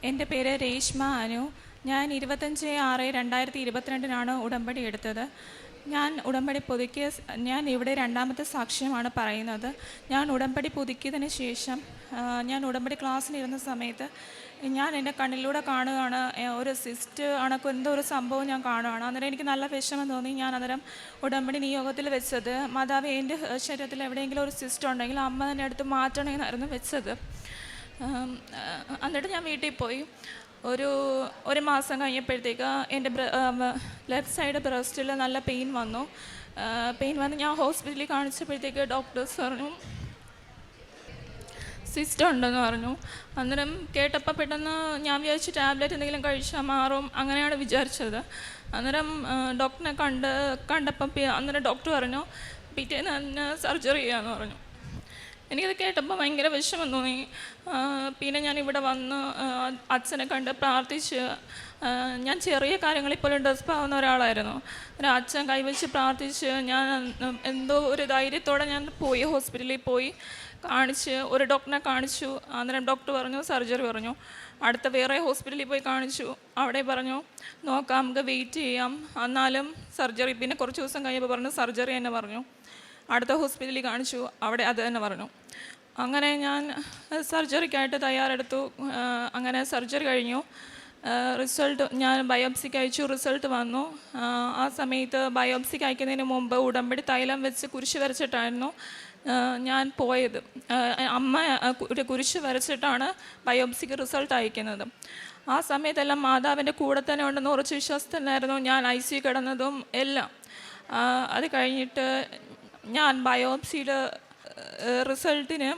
എൻ്റെ പേര് രേഷ്മ അനു. ഞാൻ 25/6/2022 ഉടമ്പടി എടുത്തത്. ഞാൻ ഉടമ്പടി പുതുക്കിയ ഞാൻ ഇവിടെ രണ്ടാമത്തെ സാക്ഷ്യമാണ് പറയുന്നത്. ഞാൻ ഉടമ്പടി പുതുക്കിയതിന് ശേഷം ഞാൻ ഉടമ്പടി ക്ലാസ്സിലിരുന്ന സമയത്ത് ഞാൻ എൻ്റെ കണ്ണിലൂടെ കാണുകയാണ് ഒരു സിസ്റ്റ് കണക്ക് എന്തോ ഒരു സംഭവം ഞാൻ കാണുകയാണ്. അന്നേരം എനിക്ക് നല്ല വിഷമം തോന്നി. ഞാൻ അന്നേരം ഉടമ്പടി നിയോഗത്തിൽ വെച്ചത്, മാതാവ് എൻ്റെ ശരീരത്തിൽ എവിടെയെങ്കിലും ഒരു സിസ്റ്റ് ഉണ്ടെങ്കിൽ അമ്മ തന്നെ എടുത്ത് മാറ്റണമെന്നായിരുന്നു വെച്ചത്. എന്നിട്ട് ഞാൻ വീട്ടിൽ പോയി. ഒരു മാസം കഴിഞ്ഞപ്പോഴത്തേക്ക് എൻ്റെ ലെഫ്റ്റ് സൈഡ് ബ്രസ്റ്റിൽ നല്ല പെയിൻ വന്നു. ഞാൻ ഹോസ്പിറ്റലിൽ കാണിച്ചപ്പോഴത്തേക്ക് ഡോക്ടേഴ്സ് പറഞ്ഞു സിസ്റ്റ് ഉണ്ടെന്ന് പറഞ്ഞു. അന്നേരം കേട്ടപ്പോൾ പെട്ടെന്ന് ഞാൻ വിചാരിച്ചു ടാബ്ലറ്റ് എന്തെങ്കിലും കഴിച്ചാൽ മാറും, അങ്ങനെയാണ് വിചാരിച്ചത്. അന്നേരം ഡോക്ടറിനെ കണ്ടപ്പം അന്നേരം ഡോക്ടർ പറഞ്ഞു പിറ്റേന്ന് തന്നെ സർജറി ചെയ്യാമെന്ന് പറഞ്ഞു. എനിക്കത് കേട്ടപ്പോൾ ഭയങ്കര വിഷമം തോന്നി. പിന്നെ ഞാൻ ഇവിടെ വന്ന് അച്ഛനെ കണ്ട് പ്രാർത്ഥിച്ച്, ഞാൻ ചെറിയ കാര്യങ്ങളിൽ പോലും ഡെസ്പ് ആവുന്ന ഒരാളായിരുന്നു. അച്ഛൻ കൈവച്ച് പ്രാർത്ഥിച്ച് ഞാൻ എന്തോ ഒരു ധൈര്യത്തോടെ ഞാൻ പോയി ഹോസ്പിറ്റലിൽ പോയി കാണിച്ച് ഒരു ഡോക്ടറിനെ കാണിച്ചു. അന്നേരം ഡോക്ടർ പറഞ്ഞു സർജറി പറഞ്ഞു. അടുത്ത വേറെ ഹോസ്പിറ്റലിൽ പോയി കാണിച്ചു. അവിടെ പറഞ്ഞു നോക്കാം, നമുക്ക് വെയിറ്റ് ചെയ്യാം, എന്നാലും സർജറി. പിന്നെ കുറച്ച് ദിവസം കഴിയുമ്പോൾ പറഞ്ഞു സർജറി തന്നെ പറഞ്ഞു. അടുത്ത ഹോസ്പിറ്റലിൽ കാണിച്ചു, അവിടെ അത് തന്നെ പറഞ്ഞു. അങ്ങനെ ഞാൻ സർജറിക്കായിട്ട് തയ്യാറെടുത്തു. അങ്ങനെ സർജറി കഴിഞ്ഞു. റിസൾട്ട് ഞാൻ ബയോപ്സിക്ക് അയച്ചു. റിസൾട്ട് വന്നു. ആ സമയത്ത് ബയോപ്സിക്ക് അയക്കുന്നതിന് മുമ്പ് ഉടമ്പടി തൈലം വെച്ച് കുരിശ് വരച്ചിട്ടായിരുന്നു ഞാൻ പോയത്. അമ്മ ഒരു കുരിശ് വരച്ചിട്ടാണ് ബയോപ്സിക്ക് റിസൾട്ട് അയക്കുന്നത്. ആ സമയത്തെല്ലാം മാതാവിൻ്റെ കൂടെ തന്നെ ഉണ്ടെന്ന് ഉറച്ച് വിശ്വാസത്തിലായിരുന്നു ഞാൻ ICU കിടന്നതും എല്ലാം. അത് കഴിഞ്ഞിട്ട് ഞാൻ ബയോപ്സിയുടെ റിസൾട്ടിന്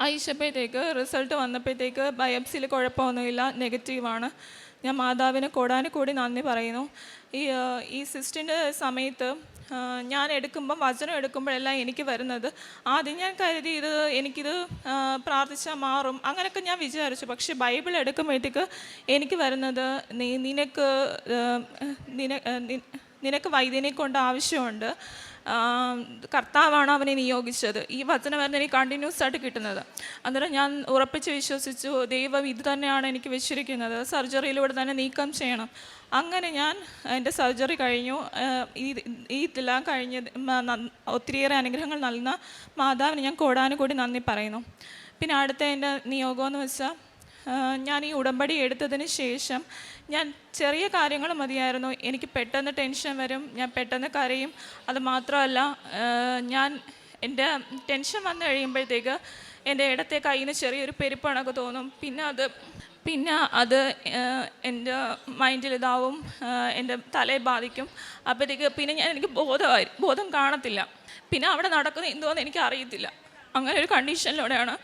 അയച്ചപ്പോഴത്തേക്ക് റിസൾട്ട് വന്നപ്പോഴത്തേക്ക് ബയോപ്സിയിൽ കുഴപ്പമൊന്നുമില്ല, നെഗറ്റീവാണ്. ഞാൻ മാതാവിന് കൂടി നന്ദി പറയുന്നു. ഈ സിസ്റ്റിൻ്റെ സമയത്ത് ഞാൻ വചനം എടുക്കുമ്പോഴെല്ലാം എനിക്ക് വരുന്നത്, ആദ്യം ഞാൻ കരുതി എനിക്കിത് പ്രാർത്ഥിച്ചാൽ മാറും അങ്ങനെയൊക്കെ ഞാൻ വിചാരിച്ചു. പക്ഷേ ബൈബിൾ എടുക്കുമ്പോഴത്തേക്ക് എനിക്ക് വരുന്നത് നിനക്ക് വൈദ്യനെ കൊണ്ട് ആവശ്യമുണ്ട്, കർത്താവാണ് അവനെ നിയോഗിച്ചത്. ഈ വചനമായിരുന്നു എനിക്ക് കണ്ടിന്യൂസ് ആയിട്ട് കിട്ടുന്നത്. അന്നേരം ഞാൻ ഉറപ്പിച്ച് വിശ്വസിച്ചു, ദൈവം ഇത് തന്നെയാണ് എനിക്ക് വെച്ചിരിക്കുന്നത്, സർജറിയിലൂടെ തന്നെ നീക്കം ചെയ്യണം. അങ്ങനെ ഞാൻ എൻ്റെ സർജറി കഴിഞ്ഞു. ഇതെല്ലാം കഴിഞ്ഞ് ഒത്തിരിയേറെ അനുഗ്രഹങ്ങൾ നൽകുന്ന മാതാവിന് ഞാൻ കൂടി നന്ദി പറയുന്നു. പിന്നെ അടുത്ത എൻ്റെ നിയോഗമെന്ന് വെച്ചാൽ, ഞാൻ ഈ ഉടമ്പടി എടുത്തതിന് ശേഷം ഞാൻ ചെറിയ കാര്യങ്ങൾ മതിയായിരുന്നു, എനിക്ക് പെട്ടെന്ന് ടെൻഷൻ വരും, ഞാൻ പെട്ടെന്ന് കരയും. അത് മാത്രമല്ല, എൻ്റെ ടെൻഷൻ വന്നു കഴിയുമ്പോഴത്തേക്ക് എൻ്റെ ഇടത്തെ കയ്യിൽ നിന്ന് ചെറിയൊരു പെരുപ്പണൊക്കെ തോന്നും. പിന്നെ അത് എൻ്റെ മൈൻഡിൽ ഇതാവും, എൻ്റെ തലയെ ബാധിക്കും. അപ്പോഴത്തേക്ക് പിന്നെ എനിക്ക് ബോധം കാണത്തില്ല. പിന്നെ അവിടെ നടക്കുന്നത് എന്തോന്ന് എനിക്ക് അറിയത്തില്ല. അങ്ങനെ ഒരു കണ്ടീഷനിലൂടെയാണ്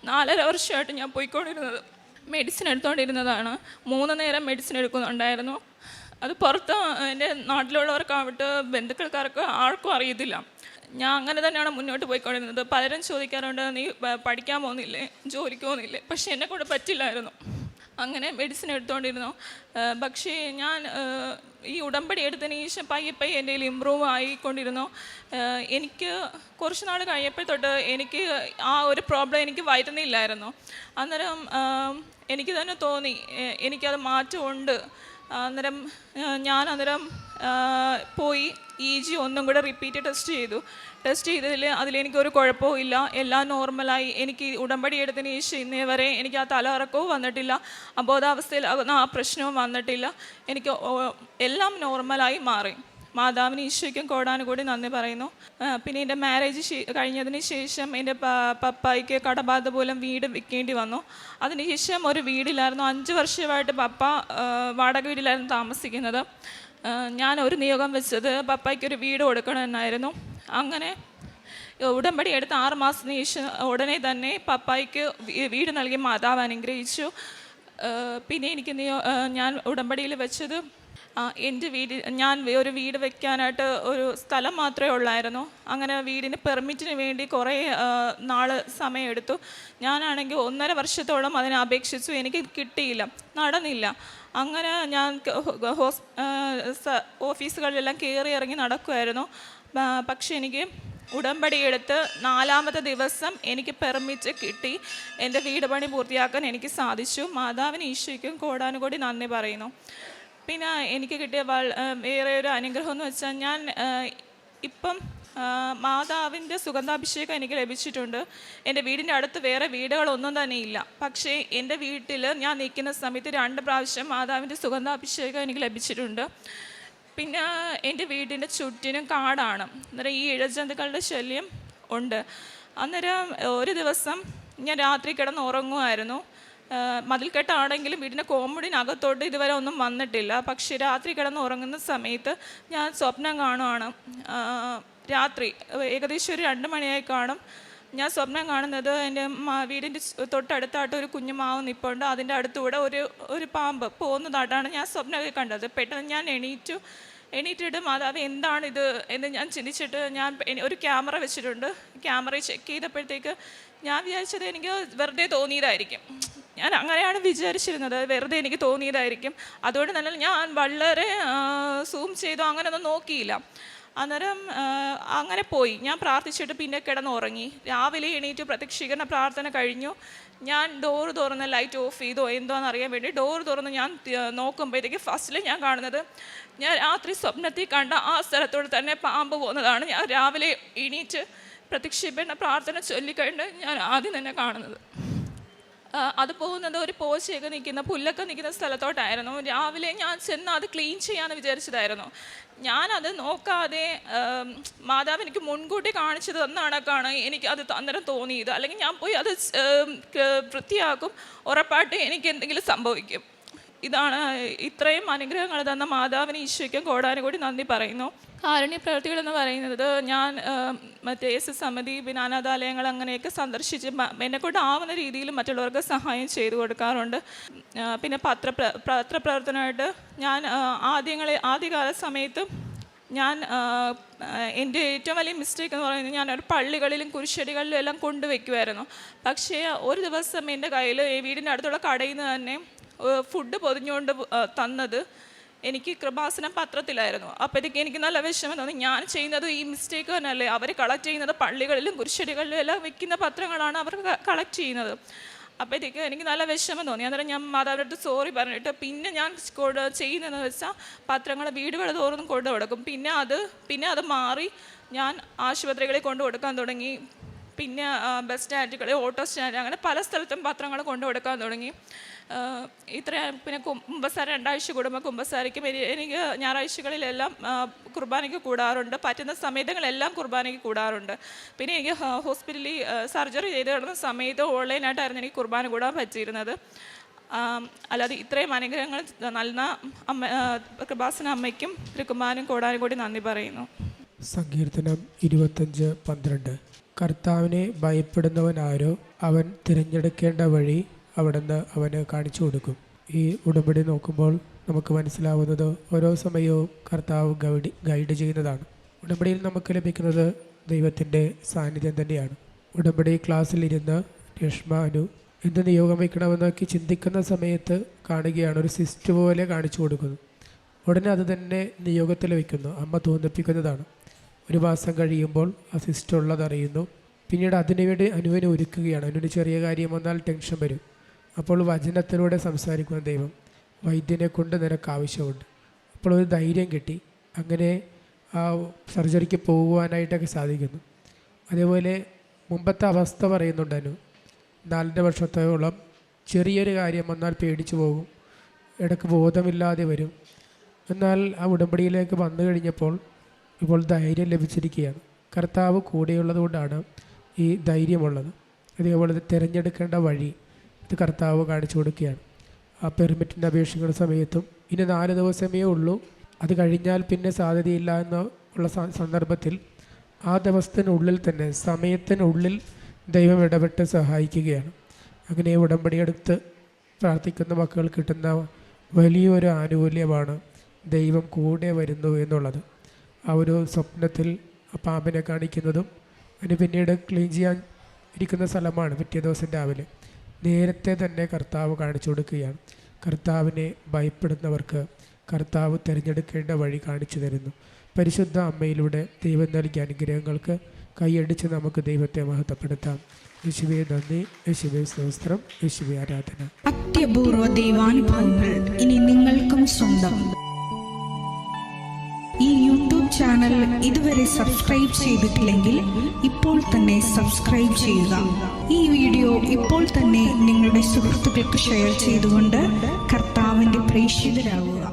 4.5 വർഷമായിട്ട് ഞാൻ പോയിക്കൊണ്ടിരുന്നത്. മെഡിസിൻ എടുത്തുകൊണ്ടിരുന്നതാണ്. 3 നേരം മെഡിസിൻ എടുക്കുന്നുണ്ടായിരുന്നു. അത് പുറത്ത് എൻ്റെ നാട്ടിലുള്ളവർക്കാവട്ടെ ബന്ധുക്കൾക്കാർക്ക് ആർക്കും അറിയത്തില്ല. ഞാൻ അങ്ങനെ തന്നെയാണ് മുന്നോട്ട് പോയിക്കൊണ്ടിരുന്നത്. പലരും ചോദിക്കാറുണ്ട്, നീ പഠിക്കാൻ പോകുന്നില്ലേ, ജോലിക്ക് പോകുന്നില്ലേ? പക്ഷേ എന്നെക്കൊണ്ട് പറ്റില്ലായിരുന്നു. അങ്ങനെ മെഡിസിൻ എടുത്തുകൊണ്ടിരുന്നു. പക്ഷേ ഞാൻ ഈ ഉടമ്പടി എടുത്തതിന് ശേഷം പയ്യെ എൻ്റെ ഇമ്പ്രൂവ് ആയിക്കൊണ്ടിരുന്നു. എനിക്ക് കുറച്ച് നാൾ കഴിഞ്ഞപ്പോൾ തൊട്ട് എനിക്ക് ആ ഒരു പ്രോബ്ലം എനിക്ക് വരുന്നില്ലായിരുന്നു. അന്നേരം എനിക്ക് തന്നെ തോന്നി എനിക്കത് മാറ്റമുണ്ട്. അന്നേരം പോയി EG ഒന്നും കൂടെ റിപ്പീറ്റ് ടെസ്റ്റ് ചെയ്തതിൽ അതിലെനിക്കൊരു കുഴപ്പവും ഇല്ല, എല്ലാം നോർമലായി. എനിക്ക് ഉടമ്പടി എടുത്തതിന് ശേഷം ഇന്നേ വരെ എനിക്ക് ആ തലകറക്കവും വന്നിട്ടില്ല, അബോധാവസ്ഥയിലാകുന്ന ആ പ്രശ്നവും വന്നിട്ടില്ല. എനിക്ക് എല്ലാം നോർമലായി മാറി. മാതാവിന് ഈശോയ്ക്കും കൂടി നന്ദി പറയുന്നു. പിന്നെ എൻ്റെ മാരേജ് കഴിഞ്ഞതിന് ശേഷം എൻ്റെ പപ്പായ്ക്ക് കടബാധ മൂലം വീട് വിൽക്കേണ്ടി വന്നു. അതിനുശേഷം ഒരു വീടിലായിരുന്നു. 5 വർഷമായിട്ട് പപ്പ വാടക വീട്ടിലായിരുന്നു താമസിക്കുന്നത്. ഞാൻ ഒരു നിയോഗം വെച്ചത് പപ്പായ്ക്കൊരു വീട് കൊടുക്കണമെന്നായിരുന്നു. അങ്ങനെ ഉടമ്പടി എടുത്ത് 6 മാസത്തിന് ശേഷം ഉടനെ തന്നെ പപ്പായ്ക്ക് വീട് നൽകി മാതാവ് അനുഗ്രഹിച്ചു. പിന്നെ ഞാൻ ഉടമ്പടിയിൽ വെച്ചത് എൻ്റെ ഞാൻ ഒരു വീട് വെക്കാനായിട്ട് ഒരു സ്ഥലം മാത്രമേ ഉള്ളായിരുന്നു. അങ്ങനെ വീടിന് പെർമിറ്റിന് വേണ്ടി കുറേ സമയമെടുത്തു. ഞാനാണെങ്കിൽ 1.5 വർഷത്തോളം അതിനെ അപേക്ഷിച്ചു, എനിക്ക് കിട്ടിയില്ല, നടന്നില്ല. അങ്ങനെ ഞാൻ ഓഫീസുകളിലെല്ലാം കയറി ഇറങ്ങി നടക്കുമായിരുന്നു. പക്ഷെ എനിക്ക് ഉടമ്പടി എടുത്ത് 4-ാമത്തെ ദിവസം എനിക്ക് പെർമിറ്റ് കിട്ടി. എൻ്റെ വീട് പണി പൂർത്തിയാക്കാൻ എനിക്ക് സാധിച്ചു. മാതാവിന് ഈശോയ്ക്കും കോടാനുകോടി നന്ദി പറയുന്നു. പിന്നെ എനിക്ക് കിട്ടിയ വേറെ ഒരു അനുഗ്രഹം എന്ന് വെച്ചാൽ ഞാൻ ഇപ്പം മാതാവിൻ്റെ സുഗന്ധാഭിഷേകം എനിക്ക് ലഭിച്ചിട്ടുണ്ട്. എൻ്റെ വീടിൻ്റെ അടുത്ത് വേറെ വീടുകളൊന്നും തന്നെ ഇല്ല. പക്ഷേ എൻ്റെ വീട്ടിൽ ഞാൻ നിൽക്കുന്ന സമയത്ത് 2 പ്രാവശ്യം മാതാവിൻ്റെ സുഗന്ധാഭിഷേകം എനിക്ക് ലഭിച്ചിട്ടുണ്ട്. പിന്നെ എൻ്റെ വീടിൻ്റെ ചുറ്റിനും കാടാണ്. അന്നേരം ഈ ഇഴജന്തുക്കളുടെ ശല്യം ഉണ്ട്. അന്നേരം ഒരു ദിവസം ഞാൻ രാത്രി കിടന്ന് ഉറങ്ങുമായിരുന്നു. മതിൽക്കെട്ടാണെങ്കിലും വീടിൻ്റെ കോമ്പൗണ്ടിനകത്തോട്ട് ഇതുവരെ ഒന്നും വന്നിട്ടില്ല. പക്ഷേ രാത്രി കിടന്ന് ഉറങ്ങുന്ന സമയത്ത് ഞാൻ സ്വപ്നം കാണുവാണ്. രാത്രി ഏകദേശം ഒരു 2 മണിയായി കാണും. ഞാൻ സ്വപ്നം കാണുന്നത് എൻ്റെ വീടിൻ്റെ തൊട്ടടുത്തായിട്ട് ഒരു കുഞ്ഞു മാവ് നിൽപ്പുണ്ട്. അതിൻ്റെ അടുത്തൂടെ ഒരു പാമ്പ് പോകുന്നതായിട്ടാണ് ഞാൻ സ്വപ്നമൊക്കെ കണ്ടത്. പെട്ടെന്ന് ഞാൻ എണീറ്റിട്ട് മാതാവ് എന്താണിത് എന്ന് ഞാൻ ചിന്തിച്ചിട്ട് ഞാൻ ഒരു ക്യാമറ വെച്ചിട്ടുണ്ട്. ക്യാമറ ചെക്ക് ചെയ്തപ്പോഴത്തേക്ക് ഞാൻ വിചാരിച്ചത് എനിക്ക് വെറുതെ തോന്നിയതായിരിക്കും. ഞാൻ അങ്ങനെയാണ് വിചാരിച്ചിരുന്നത്, വെറുതെ എനിക്ക് തോന്നിയതായിരിക്കും. അതുകൊണ്ട് തന്നെ ഞാൻ വളരെ സൂം ചെയ്തോ അങ്ങനെയൊന്നും നോക്കിയില്ല. അന്നേരം അങ്ങനെ പോയി. ഞാൻ പ്രാർത്ഥിച്ചിട്ട് പിന്നെ കിടന്നുറങ്ങി. രാവിലെ എണീറ്റ് പ്രത്യക്ഷീകരണ പ്രാർത്ഥന കഴിഞ്ഞു. ഞാൻ ഡോറ് തുറന്ന് ലൈറ്റ് ഓഫ് ചെയ്തോ എന്തോന്ന് അറിയാൻ വേണ്ടി ഡോറ് തുറന്ന് ഞാൻ നോക്കുമ്പോഴത്തേക്ക് ഫസ്റ്റിൽ ഞാൻ കാണുന്നത് ഞാൻ രാത്രി സ്വപ്നത്തിൽ കണ്ട ആ സ്ഥലത്തോട് തന്നെ പാമ്പ് പോകുന്നതാണ്. ഞാൻ രാവിലെ എണീറ്റ് പ്രത്യക്ഷീകരണ പ്രാർത്ഥന ചൊല്ലിക്കഴിഞ്ഞ് ഞാൻ ആദ്യം തന്നെ കാണുന്നത്. അത് പോകുന്നത് ഒരു പോച്ചയൊക്കെ നിൽക്കുന്ന പുല്ലൊക്കെ നിൽക്കുന്ന സ്ഥലത്തോട്ടായിരുന്നു. രാവിലെ ഞാൻ ചെന്ന് അത് ക്ലീൻ ചെയ്യാമെന്ന് വിചാരിച്ചതായിരുന്നു. ഞാനത് നോക്കാതെ മാതാവ് എനിക്ക് മുൻകൂട്ടി കാണിച്ചു തന്നാണക്കാണ് എനിക്ക് അത് അന്നേരം തോന്നിയത്. അല്ലെങ്കിൽ ഞാൻ പോയി അത് വൃത്തിയാക്കും, ഉറപ്പായിട്ട് എനിക്ക് എന്തെങ്കിലും സംഭവിക്കും. ഇതാണ് ഇത്രയും അനുഗ്രഹങ്ങൾ തന്ന മാതാവിന് ഈശോയ്ക്കും കോടാനുകൂടി നന്ദി പറയുന്നു. കാരുണ്യ പ്രവൃത്തികളെന്ന് പറയുന്നത് ഞാൻ മറ്റേ സമിതി പിന്നെ അനാഥാലയങ്ങൾ അങ്ങനെയൊക്കെ സന്ദർശിച്ച് എന്നെക്കൊണ്ട് ആവുന്ന രീതിയിൽ മറ്റുള്ളവർക്ക് സഹായം ചെയ്തു കൊടുക്കാറുണ്ട്. പിന്നെ പത്രപ്രവർത്തനമായിട്ട് ഞാൻ ആദ്യകാല സമയത്ത് ഞാൻ എൻ്റെ ഏറ്റവും വലിയ മിസ്റ്റേക്ക് എന്ന് പറയുന്നത് ഞാനൊരു പള്ളികളിലും കുരിശടികളിലും എല്ലാം കൊണ്ടുവയ്ക്കുമായിരുന്നു. പക്ഷേ ഒരു ദിവസം എൻ്റെ കയ്യിൽ വീടിൻ്റെ അടുത്തുള്ള കടയിൽ നിന്ന് തന്നെ ഫുഡ് പൊതിഞ്ഞുകൊണ്ട് തന്നത് എനിക്ക് കൃപാസനം പത്രത്തിലായിരുന്നു. അപ്പോഴത്തേക്ക് എനിക്ക് നല്ല വിഷമം തോന്നി. ഞാൻ ചെയ്യുന്നത് ഈ മിസ്റ്റേക്ക് തന്നെയല്ലേ? അവർ കളക്ട് ചെയ്യുന്നത് പള്ളികളിലും കുരിശടികളിലും എല്ലാം വെക്കുന്ന പത്രങ്ങളാണ് അവർ കളക്ട് ചെയ്യുന്നത്. അപ്പോഴത്തേക്ക് എനിക്ക് നല്ല വിഷമം തോന്നി. അന്നേരം ഞാൻ മാതാവിൻ്റെ അടുത്ത് സോറി പറഞ്ഞിട്ട് പിന്നെ ഞാൻ ചെയ്യുന്നതെന്ന് വെച്ചാൽ പത്രങ്ങൾ വീടുകൾ തോറും കൊണ്ടു കൊടുക്കും. പിന്നെ അത് മാറി ഞാൻ ആശുപത്രികളിൽ കൊണ്ടു കൊടുക്കാൻ തുടങ്ങി. പിന്നെ ബസ് സ്റ്റാൻഡുകൾ, ഓട്ടോ സ്റ്റാൻഡ്, അങ്ങനെ പല സ്ഥലത്തും പത്രങ്ങൾ കൊണ്ടു കൊടുക്കാൻ തുടങ്ങി. പിന്നെ കുമ്പസാര 2 ആഴ്ച കൂടുമ്പോൾ കുമ്പസാരയ്ക്കും എനിക്ക് ഞായറാഴ്ചകളിലെല്ലാം കുർബാനയ്ക്ക് കൂടാറുണ്ട്. പറ്റുന്ന സമയങ്ങളിലെല്ലാം കുർബാനയ്ക്ക് കൂടാറുണ്ട്. പിന്നെ എനിക്ക് ഹോസ്പിറ്റലിൽ സർജറി ചെയ്ത് കിടന്ന സമയത്ത് ഓൺലൈനായിട്ടായിരുന്നു എനിക്ക് കുർബാന കൂടാൻ പറ്റിയിരുന്നത്. അല്ലാതെ ഇത്രയും അനുഗ്രഹങ്ങൾ നൽകുന്ന കൃപാസന അമ്മയ്ക്കും തിരുക്കുമാരനും കോടാനും കൂടി നന്ദി പറയുന്നു. സങ്കീർത്തനം 25:12. കർത്താവിനെ ഭയപ്പെടുന്നവനാരോ അവൻ തിരഞ്ഞെടുക്കേണ്ട വഴി അവിടുന്ന് അവന് കാണിച്ചു കൊടുക്കും. ഈ ഉടമ്പടി നോക്കുമ്പോൾ നമുക്ക് മനസ്സിലാവുന്നത് ഓരോ സമയവും കർത്താവ് ഗൈഡ് ചെയ്യുന്നതാണ്. ഉടമ്പടിയിൽ നമുക്ക് ലഭിക്കുന്നത് ദൈവത്തിൻ്റെ സാന്നിധ്യം തന്നെയാണ്. ഉടമ്പടി ക്ലാസ്സിലിരുന്ന് രശ്മാനു എന്ത് നിയോഗം വയ്ക്കണമെന്നൊക്കെ ചിന്തിക്കുന്ന സമയത്ത് കാണുകയാണ്, ഒരു സിസ്റ്റ് പോലെ കാണിച്ചു കൊടുക്കുന്നു. ഉടനെ അത് തന്നെ നിയോഗത്തിൽ വയ്ക്കുന്നു. അമ്മ തോന്നിപ്പിക്കുന്നതാണ്. 1 മാസം കഴിയുമ്പോൾ ആ സിസ്റ്റ് ഉള്ളതറിയുന്നു. പിന്നീട് അതിനുവേണ്ടി അനുവിനെ ഒരുക്കുകയാണ്. അനുവിന് ചെറിയ കാര്യം വന്നാൽ ടെൻഷൻ വരും. അപ്പോൾ വചനത്തിലൂടെ സംസാരിക്കുന്ന ദൈവം, വൈദ്യനെ കൊണ്ട് നിനക്ക് ആവശ്യമുണ്ട്. അപ്പോൾ ഒരു ധൈര്യം കിട്ടി. അങ്ങനെ ആ സർജറിക്ക് പോകുവാനായിട്ടൊക്കെ സാധിക്കുന്നു. അതേപോലെ മുമ്പത്തെ അവസ്ഥ പറയുന്നുണ്ട് അനു. 4 വർഷത്തോളം ചെറിയൊരു കാര്യം വന്നാൽ പേടിച്ചു പോകും, ഇടയ്ക്ക് ബോധമില്ലാതെ വരും. എന്നാൽ ആ ഉടമ്പടിയിലേക്ക് വന്നു കഴിഞ്ഞപ്പോൾ ഇപ്പോൾ ധൈര്യം ലഭിച്ചിരിക്കുകയാണ്. കർത്താവ് കൂടെയുള്ളത് കൊണ്ടാണ് ഈ ധൈര്യമുള്ളത്. അതേപോലെ തിരഞ്ഞെടുക്കേണ്ട വഴി ഇത് കർത്താവ് കാണിച്ചു കൊടുക്കുകയാണ്. ആ പെർമിറ്റിൻ്റെ അപേക്ഷിക്കുന്ന സമയത്തും ഇനി 4 ദിവസമേ ഉള്ളൂ, അത് കഴിഞ്ഞാൽ പിന്നെ സാധ്യതയില്ല എന്നുള്ള സന്ദർഭത്തിൽ ആ ദിവസത്തിനുള്ളിൽ തന്നെ സമയത്തിനുള്ളിൽ ദൈവം ഇടപെട്ട് സഹായിക്കുകയാണ്. അങ്ങനെ ഉടമ്പടിയെടുത്ത് പ്രാർത്ഥിക്കുന്ന മക്കൾ കിട്ടുന്ന വലിയൊരു ആനുകൂല്യമാണ് ദൈവം കൂടെ വരുന്നു എന്നുള്ളത്. ആ ഒരു സ്വപ്നത്തിൽ ആ പാമ്പിനെ കാണിക്കുന്നതും അതിന് പിന്നീട് ക്ലീൻ ചെയ്യാൻ ഇരിക്കുന്ന സ്ഥലമാണ്. പിറ്റേ ദിവസം രാവിലെ നേരത്തെ തന്നെ കർത്താവ് കാണിച്ചു കൊടുക്കുകയാണ്. കർത്താവിനെ ഭയപ്പെടുന്നവർക്ക് കർത്താവ് തിരഞ്ഞെടുക്കേണ്ട വഴി കാണിച്ചു തരുന്നു. പരിശുദ്ധ അമ്മയിലൂടെ ദൈവം നൽകിയ അനുഗ്രഹങ്ങൾക്ക് കൈയടിച്ച് നമുക്ക് ദൈവത്തെ മഹത്വപ്പെടുത്താം. യേശുവേ നന്ദി, യേശുവേ സ്തോത്രം, യേശുവേ ആരാധന. അത്യപൂർവ ദൈവാനുഭവങ്ങൾ ഇനി നിങ്ങൾക്കും സ്വന്തം. ഈ യൂട്യൂബ് ചാനൽ ഇതുവരെ സബ്സ്ക്രൈബ് ചെയ്തിട്ടില്ലെങ്കിൽ ഇപ്പോൾ തന്നെ സബ്സ്ക്രൈബ് ചെയ്യുക. ഈ വീഡിയോ ഇപ്പോൾ തന്നെ നിങ്ങളുടെ സുഹൃത്തുക്കൾക്ക് ഷെയർ ചെയ്തുകൊണ്ട് കർത്താവിൻ്റെ പ്രേക്ഷിതരാകുക.